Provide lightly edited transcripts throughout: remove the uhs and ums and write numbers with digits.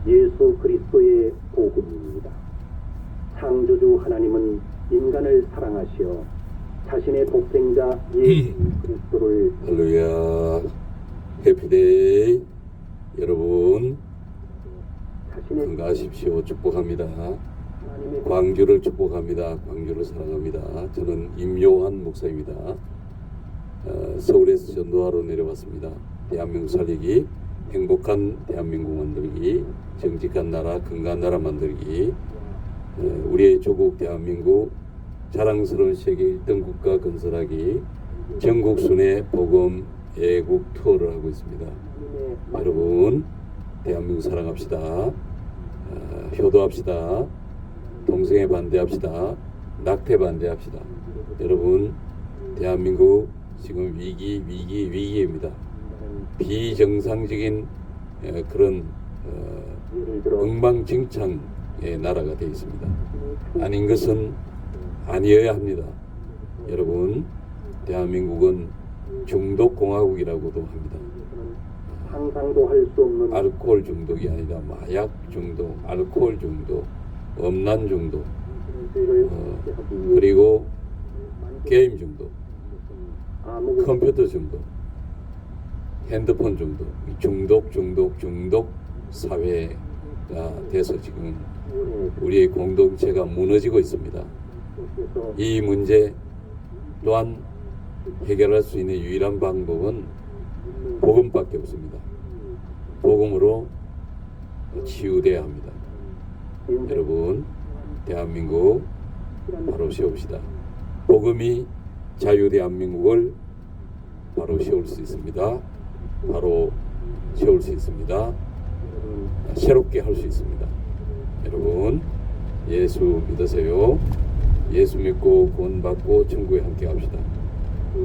예수 그리스도의 복음입니다. 창조주 하나님은 인간을 사랑하시어 자신의 독생자 예수 그리스도를 할렐루야. 해피데이. 여러분 자신의 건강하십시오. 축복합니다. 하나님의 광주를 축복합니다. 광주를 사랑합니다. 저는 임요한 목사입니다. 서울에서 전도하러 내려왔습니다. 대한민국 살리기, 행복한 대한민국 만들기, 정직한 나라, 건강한 나라 만들기, 우리의 조국 대한민국 자랑스러운 세계 1등 국가 건설하기, 전국 순회 복음 애국 투어를 하고 있습니다. 여러분 대한민국 사랑합시다. 효도합시다. 동성애 반대합시다. 낙태 반대합시다. 여러분 대한민국 지금 위기입니다. 비정상적인 그런 엉망진창의 나라가 되어 있습니다. 아닌 것은 아니어야 합니다. 여러분 대한민국은 중독공화국이라고도 합니다. 상상도 할 수 없는 알코올 중독이 아니라 마약 중독, 알코올 중독, 음란 중독, 그리고 게임 중독, 컴퓨터 중독, 핸드폰 중독 사회가 돼서 지금 우리의 공동체가 무너지고 있습니다. 이 문제 또한 해결할 수 있는 유일한 방법은 복음밖에 없습니다. 복음으로 치유돼야 합니다. 여러분 대한민국 바로 세웁시다. 복음이 자유 대한민국을 바로 세울 수 있습니다. 바로 세울 수 있습니다. 새롭게 할 수 있습니다. 여러분 예수 믿으세요. 예수 믿고 구원받고 천국에 함께 합시다.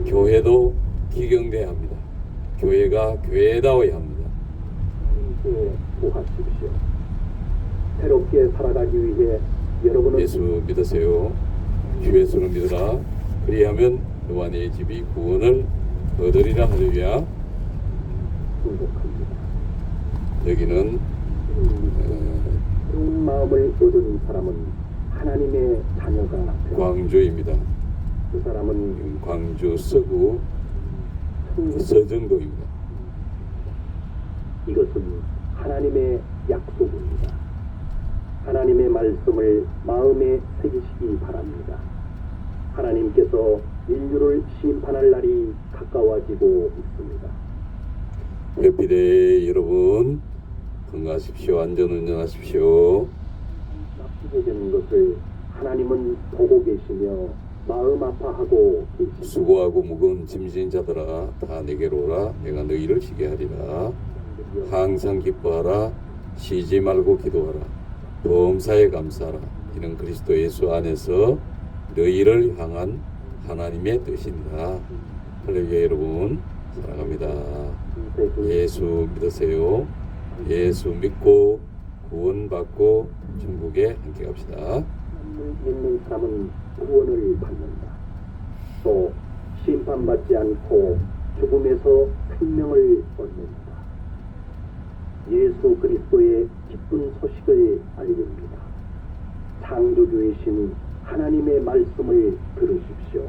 교회도 기경돼야 합니다. 교회가 교회다워야 합니다. 구하십시오. 새롭게 살아가기 위해 여러분은 예수 믿으세요. 주 예수를 믿으라. 그리하면 너와 네 집이 구원을 얻으리라. 할렐루야. 행복합니다. 여기는 새로운 마음을 얻은 사람은 하나님의 자녀가 되어 광주입니다. 그 사람은 광주 서구 서정동입니다. 이것은 하나님의 약속입니다. 하나님의 말씀을 마음에 새기시기 바랍니다. 하나님께서 인류를 심판할 날이 가까워지고 있습니다. 해피데이. 여러분 건강하십시오. 안전운전하십시오. 나쁘게 되는 것을 하나님은 보고 계시며 마음 아파하고 계십니다. 수고하고 무거운 짐진 자들아 다 내게로 오라. 내가 너희를 쉬게 하리라. 항상 기뻐하라. 쉬지 말고 기도하라. 범사에 감사하라. 이는 그리스도 예수 안에서 너희를 향한 하나님의 뜻이니라. 할렐루야. 여러분 사랑합니다. 예수 믿으세요. 예수 믿고 구원받고 천국에 함께 갑시다. 믿는 사람은 구원을 받는다. 또 심판받지 않고 죽음에서 생명을 얻는다. 예수 그리스도의 기쁜 소식을 알립니다. 창조주이신 하나님의 말씀을 들으십시오.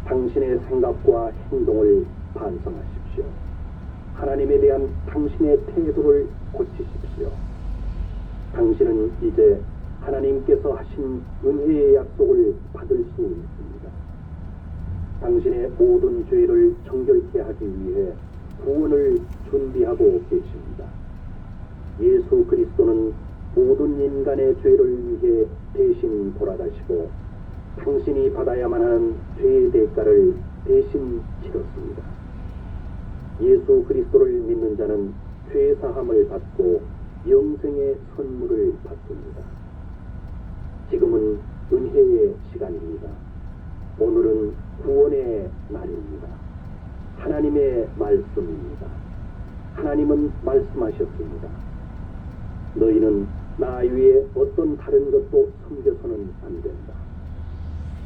당신의 생각과 행동을 반성하십시오. 하나님에 대한 당신의 태도를 고치십시오. 당신은 이제 하나님께서 하신 은혜의 약속을 받을 수 있습니다. 당신의 모든 죄를 정결케 하기 위해 구원을 준비하고 계십니다. 예수 그리스도는 모든 인간의 죄를 위해 대신 돌아가시고 당신이 받아야만 하는 죄의 대가를 대신 치렀습니다. 예수 그리스도를 믿는 자는 죄 사함을 받고 영생의 선물을 받습니다. 지금은 은혜의 시간입니다. 오늘은 구원의 날입니다. 하나님의 말씀입니다. 하나님은 말씀하셨습니다. 너희는 나 위에 어떤 다른 것도 섬겨서는 안 된다.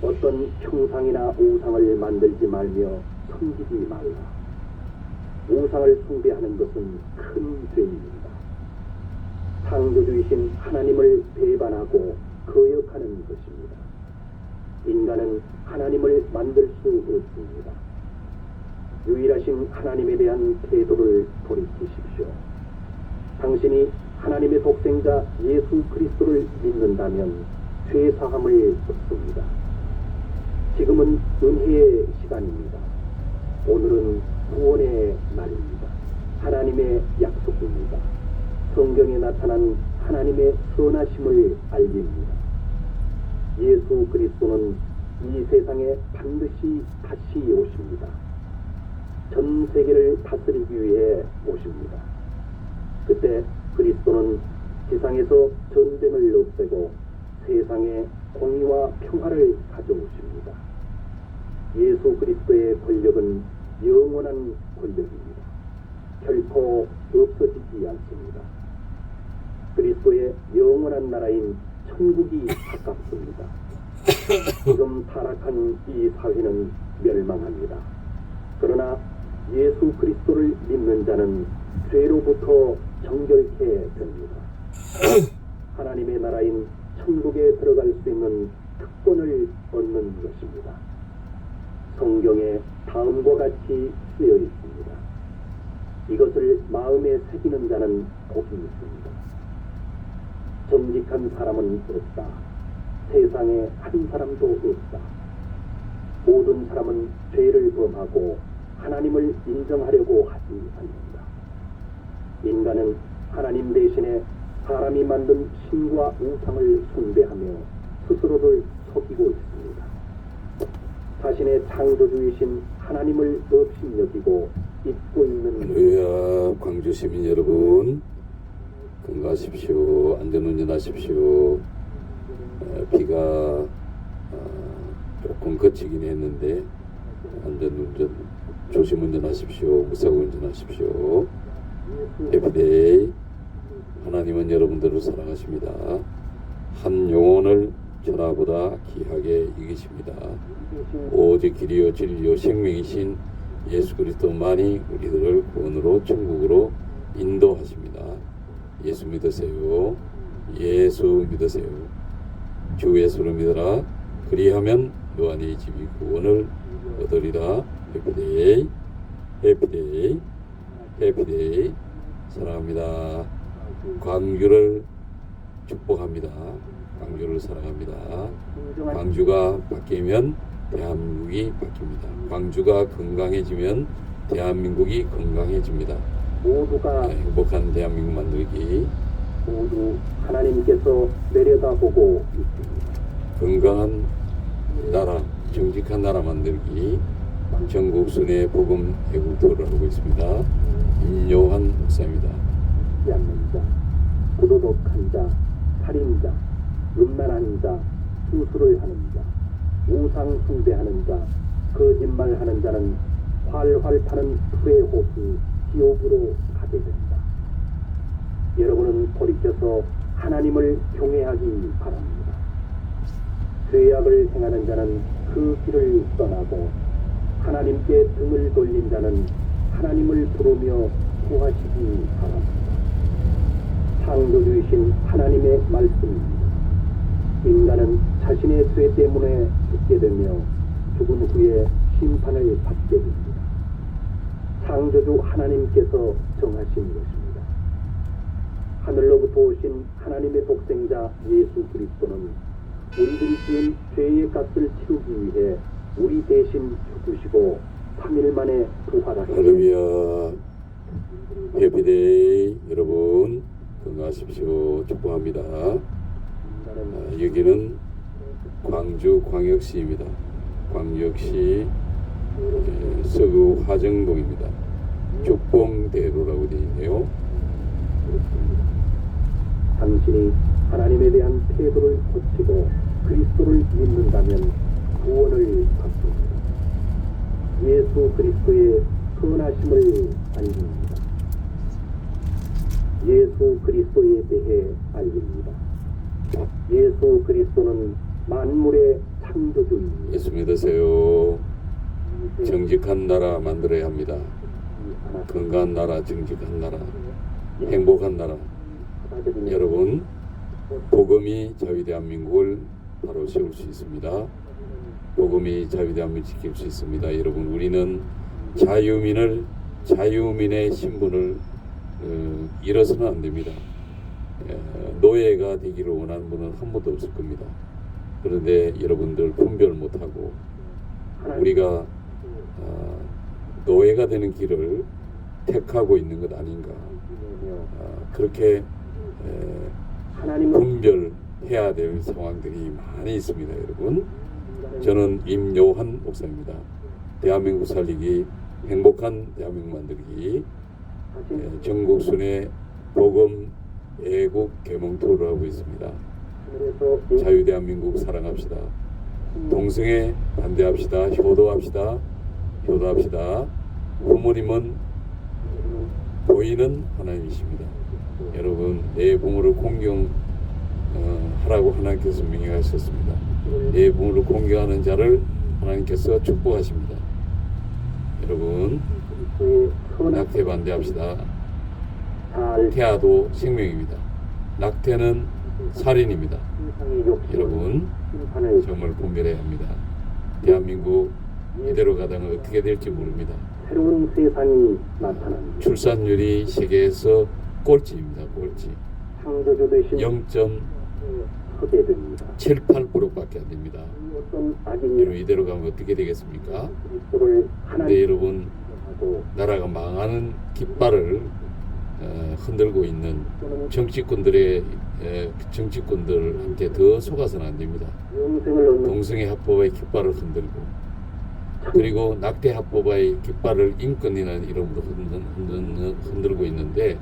어떤 형상이나 우상을 만들지 말며 섬기지 말라. 우상을 숭배하는 것은 큰 죄입니다. 창조주이신 하나님을 배반하고 거역하는 것입니다. 인간은 하나님을 만들 수 없습니다. 유일하신 하나님에 대한 태도를 돌이키십시오. 당신이 하나님의 독생자 예수 그리스도를 믿는다면 죄사함을 얻습니다. 지금은 은혜의 시간입니다. 오늘은 구원의 날입니다. 하나님의 약속입니다. 성경에 나타난 하나님의 선하심을 알립니다. 예수 그리스도는 이 세상에 반드시 다시 오십니다. 전 세계를 다스리기 위해 오십니다. 그때 그리스도는 지상에서 전쟁을 없애고 세상에 공의와 평화를 가져오십니다. 예수 그리스도의 권력은 영원한 권력입니다. 결코 없어지지 않습니다. 그리스도의 영원한 나라인 천국이 가깝습니다. 지금 타락한 이 사회는 멸망합니다. 그러나 예수 그리스도를 믿는 자는 죄로부터 정결케 됩니다. 하나님의 나라인 천국에 들어갈 수 있는 특권을 얻는 것입니다. 성경에 다음과 같이 쓰여 있습니다. 이것을 마음에 새기는 자는 복이 있습니다. 정직한 사람은 없다. 세상에 한 사람도 없다. 모든 사람은 죄를 범하고 하나님을 인정하려고 하지 않는다. 인간은 하나님 대신에 사람이 만든 신과 우상을 숭배하며 스스로를 속이고 있습니다. 자신의 창조주이신 하나님을 업신여기고 잊고 있는 할렐루야. 광주 시민 여러분 건강하십시오. 안전운전하십시오. 비가 조금 그치긴 했는데 안전운전 조심 운전하십시오. 무사고 운전하십시오. 해피데이. 하나님은 여러분들을 사랑하십니다. 한 영혼을 천하보다 귀하게 이기십니다. 오직 길이요 진리요 생명이신 예수 그리스도만이 우리들을 구원으로 천국으로 인도하십니다. 예수 믿으세요. 예수 믿으세요. 주 예수를 믿어라. 그리하면 너 안에 집이 구원을 얻으리라. 해피데이. 해피데이. 해피데이. 사랑합니다. 광주를 축복합니다. 광주를 사랑합니다. 광주가 바뀌면 대한민국이 바뀝니다. 광주가 건강해지면 대한민국이 건강해집니다. 모두가 행복한 대한민국 만들기. 모두 하나님께서 내려다보고 있습니다. 건강한 나라, 정직한 나라 만들기. 전국 순회 복음 애국토를 하고 있습니다. 임요한 목사입니다. 않는 자, 부도덕한 자, 살인자, 음란한 자, 수술을 하는 자, 우상 숭배하는 자, 거짓말하는 자는 활활 타는 불의 호수 지옥으로 가게 된다. 여러분은 돌이켜서 하나님을 경외하기 바랍니다. 죄악을 행하는 자는 그 길을 떠나고 하나님께 등을 돌린 자는 하나님을 부르며 구하시기 바랍니다. 창조주이신 하나님의 말씀입니다. 인간은 자신의 죄 때문에 죽게 되며 죽은 후에 심판을 받게 됩니다. 창조주 하나님께서 정하신 것입니다. 하늘로부터 오신 하나님의 독생자 예수 그리스도는 우리들이 지은 죄의 값을 치르기 위해 우리 대신 죽으시고 3일 만에 부활하셨습니다. 할렐루야. 해피데이. 여러분 건강하십시오. 축복합니다. 여기는 광주 광역시입니다. 광역시 서구 화정동입니다. 죽봉대로라고 되어 있네요. 당신이 하나님에 대한 태도를 고치고 그리스도를 믿는다면 구원을 받습니다. 예수 그리스도의 선하심을 알립니다. 예수 그리스도에 대해 알립니다. 예수 그리스도는 만물의 창조주입니다. 예수 믿으세요. 정직한 나라 만들어야 합니다. 건강한 나라, 정직한 나라, 행복한 나라. 받아들이며 여러분, 복음이 자유대한민국을 바로 세울 수 있습니다. 복음이 자유대한민국을 지킬 수 있습니다. 여러분, 우리는 자유민의 신분을 잃어서는 안 됩니다. 노예가 되기를 원하는 분은 한 분도 없을 겁니다. 그런데 여러분들 분별 못하고 우리가 노예가 되는 길을 택하고 있는 것 아닌가, 그렇게 분별해야 될 상황들이 많이 있습니다. 여러분, 저는 임요한 목사입니다. 대한민국 살리기, 행복한 대한민국 만들기, 전국 순회 복음 애국 계몽 투어를 하고 있습니다. 자유대한민국 사랑합시다. 동성애 반대합시다. 효도합시다. 부모님은 보이는 하나님이십니다. 여러분, 내 부모를 공경하라고 하나님께서 명령하셨습니다. 내 부모를 공경하는 자를 하나님께서 축복하십니다. 여러분, 낙태 반대합시다. 태아도 생명입니다. 낙태는 살인입니다. 여러분, 정말 분별해야 합니다. 대한민국 이대로 가다가 어떻게 될지 모릅니다. 새로운 세상이 나타납니다. 출산율이 세계에서 꼴찌입니다. 꼴찌. 창조주 되신 0.78%밖에 안 됩니다. 어떤 여러분, 이대로 가면 어떻게 되겠습니까? 그리스도를 근데 여러분, 나라가 망하는 깃발을 흔들고 있는 정치꾼들한테 더 속아서는 안 됩니다. 영생을 얻는 동성애 합법의 깃발을 흔들고, 그리고 낙태 합법의 깃발을 인권이라는 이름으로 흔들고 있는데,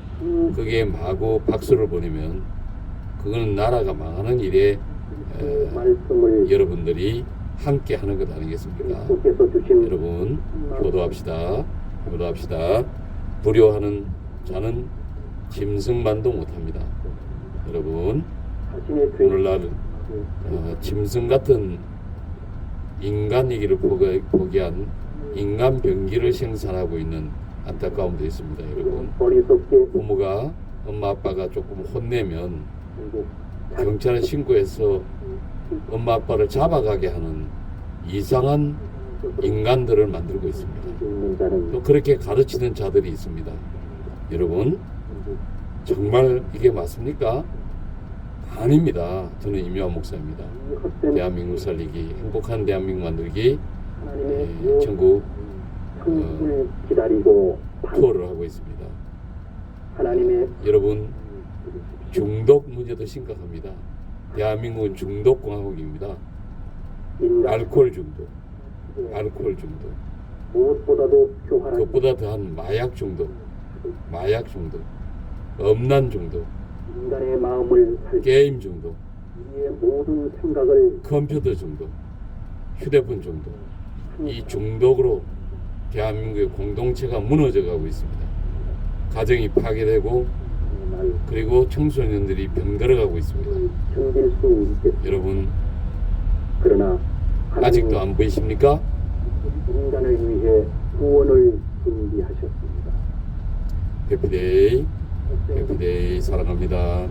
그게 마구 박수를 보내면 그거는 나라가 망하는 일에 말씀을 여러분들이 함께 하는 것 아니겠습니까? 그리스도께서 주신 여러분, 효도합시다. 불효하는 자는 짐승만도 못합니다. 여러분, 자신의 죄 오늘날 짐승 같은 인간이기를 포기한 인간 병기를 생산하고 있는 안타까움도 있습니다. 여러분, 어리석게 부모가 엄마 아빠가 조금 혼내면 결국 경찰에 신고해서 엄마 아빠를 잡아가게 하는 이상한 인간들을 만들고 있습니다. 있는 자는 또 그렇게 가르치는 자들이 있습니다. 여러분, 정말 이게 맞습니까? 아닙니다. 저는 임요한 목사입니다. 헛된 대한민국 살리기, 행복한 대한민국 만들기 하나님의 전국 천국을 기다리고 투어를 하고 있습니다. 하나님의 여러분, 중독 문제도 심각합니다. 대한민국은 중독 공화국입니다. 인간 알코올 중독, 무엇보다도 교활한 그것보다 더한 마약 중독, 음란 중독, 인간의 마음을 살기 게임 중독, 위해 모든 생각을 컴퓨터 중독, 휴대폰 중독, 이 중독으로 대한민국의 공동체가 무너져가고 있습니다. 가정이 파괴되고, 말 그리고 청소년들이 병들어가고 있습니다. 견딜 수 있겠습니다. 여러분, 그러나 아직도 안 보이십니까? 인간을 위해 구원을 준비하셨습니다. 해피데이 사랑합니다.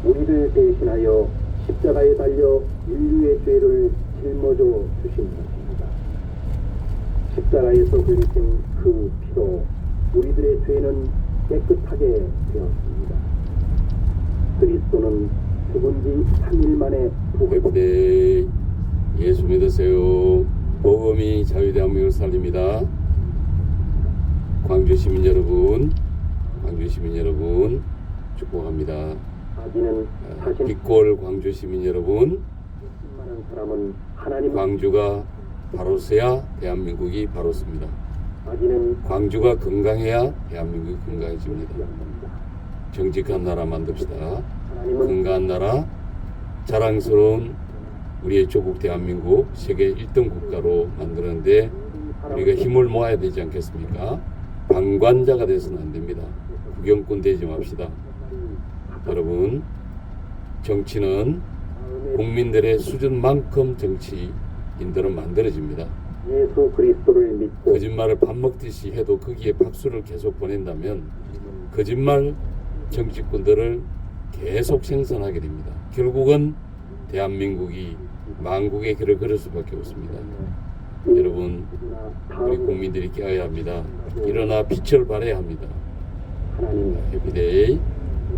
우리를 대신하여 십자가에 달려 인류의 죄를 짊어져 주신 것입니다. 십자가에서 흘리신 그 피로 우리들의 죄는 깨끗하게 되었습니다. 그리스도는 죽은 지 3일 만에 해피데이, 예수 믿으세요. 복음이 자유대한민국을 살립니다. 광주 시민 여러분 축복합니다. 아기는 자신 빛골 광주 시민 여러분, 많은 사람은 하나님 광주가 바로 서야 대한민국이 바로 섭니다. 아기는 광주가 건강해야 대한민국이 건강해집니다. 정직한 나라 만듭시다. 하나님은 건강한 나라, 자랑스러운 우리의 조국 대한민국 세계 1등 국가로 만드는데 우리가 힘을 모아야 되지 않겠습니까? 방관자가 돼서는 안 됩니다. 구경꾼 되지 맙시다. 여러분, 정치는 국민들의 수준만큼 정치인들은 만들어집니다. 예수 그리스도를 믿고 거짓말을 밥 먹듯이 해도 거기에 박수를 계속 보낸다면 거짓말 정치꾼들을 계속 생산하게 됩니다. 결국은 대한민국이 망국의 길을 걸을 수밖에 없습니다. 여러분, 우리 국민들이 깨어야 합니다. 일어나 빛을 발해야 합니다. 하나님 해피데이,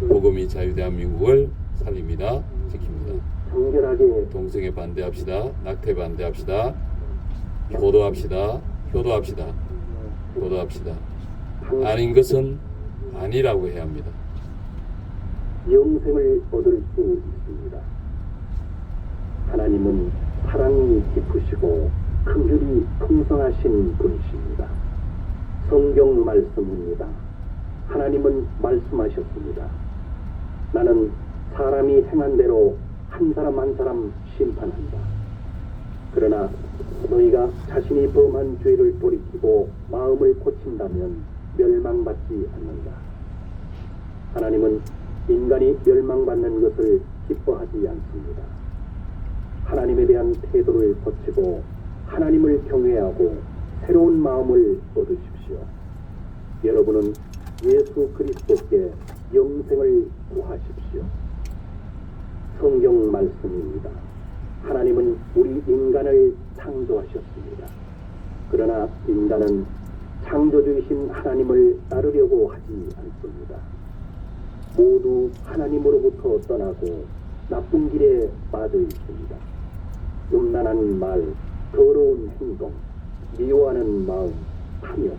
복음이 자유대한민국을 살립니다. 지킵니다. 정결하게 동성애 반대합시다. 낙태 반대합시다. 효도합시다. 효도합시다. 효도합시다. 아닌 것은 아니라고 해야 합니다. 영생을 얻을 수 있습니다. 하나님은 사랑이 깊으시고 긍휼이 풍성하신 분이십니다. 성경 말씀입니다. 하나님은 말씀하셨습니다. 나는 사람이 행한 대로 한 사람 한 사람 심판한다. 그러나 너희가 자신이 범한 죄를 돌이키고 마음을 고친다면 멸망받지 않는다. 하나님은 인간이 멸망받는 것을 기뻐하지 않습니다. 하나님에 대한 태도를 고치고 하나님을 경외하고 새로운 마음을 얻으십시오. 여러분은 예수 그리스도께 영생을 구하십시오. 성경 말씀입니다. 하나님은 우리 인간을 창조하셨습니다. 그러나 인간은 창조주이신 하나님을 따르려고 하지 않습니다. 모두 하나님으로부터 떠나고 나쁜 길에 빠져 있습니다. 음란한 말, 더러운 행동, 미워하는 마음, 탐욕,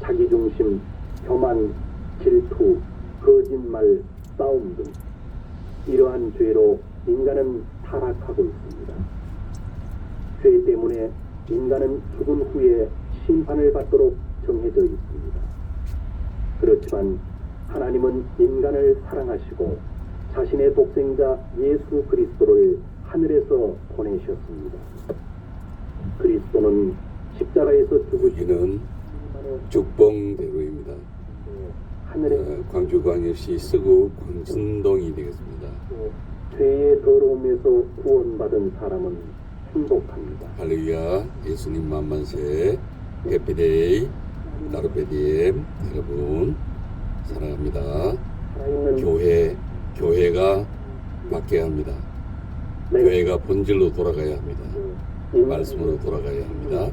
자기중심, 교만, 질투, 거짓말, 싸움 등 이러한 죄로 인간은 타락하고 있습니다. 죄 때문에 인간은 죽은 후에 심판을 받도록 정해져 있습니다. 그렇지만 하나님은 인간을 사랑하시고 자신의 독생자 예수 그리스도를 하늘에서 보내셨습니다. 그리스도는 십자가에서 여기는 죽봉대로입니다. 하늘에 광주광역시 서구 광천동이 되겠습니다. 죄의 더러움에서 구원받은 사람은 행복합니다. 할렐루야, 예수님 만만세, 해피데이, 나루베디엠 여러분 사랑합니다. 살아있는 교회가 바뀌어야 합니다. 네. 교회가 본질로 돌아가야 합니다. 인- 말씀으로 돌아가야 합니다.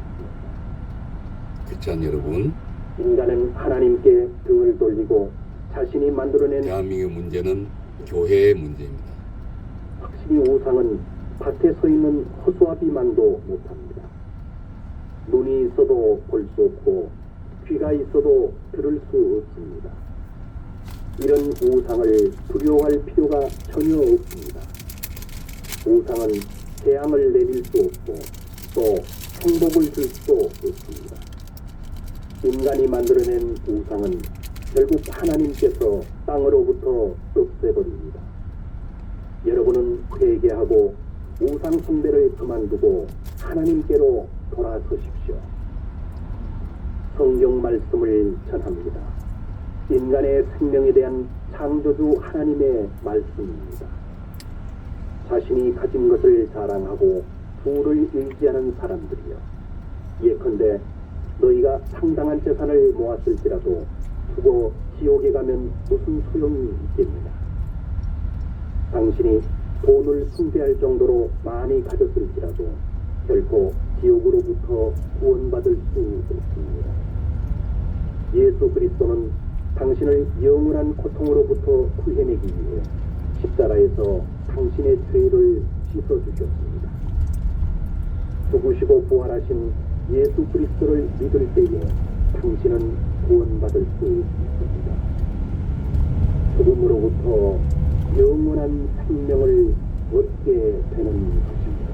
크리스찬 여러분, 인간은 하나님께 등을 돌리고 자신이 만들어낸 대한민국의 문제는 교회의 문제입니다. 확실히 우상은 밭에 서 있는 허수아 비만도 못합니다. 눈이 있어도 볼 수 없고 귀가 있어도 들을 수 없습니다. 이런 우상을 두려워할 필요가 전혀 없습니다. 우상은 재앙을 내릴 수 없고 또 행복을 줄 수도 없습니다. 인간이 만들어낸 우상은 결국 하나님께서 땅으로부터 없애버립니다. 여러분은 회개하고 우상 숭배를 그만두고 하나님께로 돌아서십시오. 성경 말씀을 전합니다. 인간의 생명에 대한 창조주 하나님의 말씀입니다. 자신이 가진 것을 자랑하고 부를 의지하는 사람들이여, 예컨대 너희가 상당한 재산을 모았을지라도 죽어 지옥에 가면 무슨 소용이 있겠느냐. 당신이 돈을 숭배할 정도로 많이 가졌을지라도 결코 지옥으로부터 구원받을 수 없습니다. 예수 그리스도는 당신을 영원한 고통으로부터 구해내기 위해 십자가에서 당신의 죄를 씻어주셨습니다. 죽으시고 부활하신 예수 그리스도를 믿을 때에 당신은 구원받을 수 있습니다. 죽음으로부터 영원한 생명을 얻게 되는 것입니다.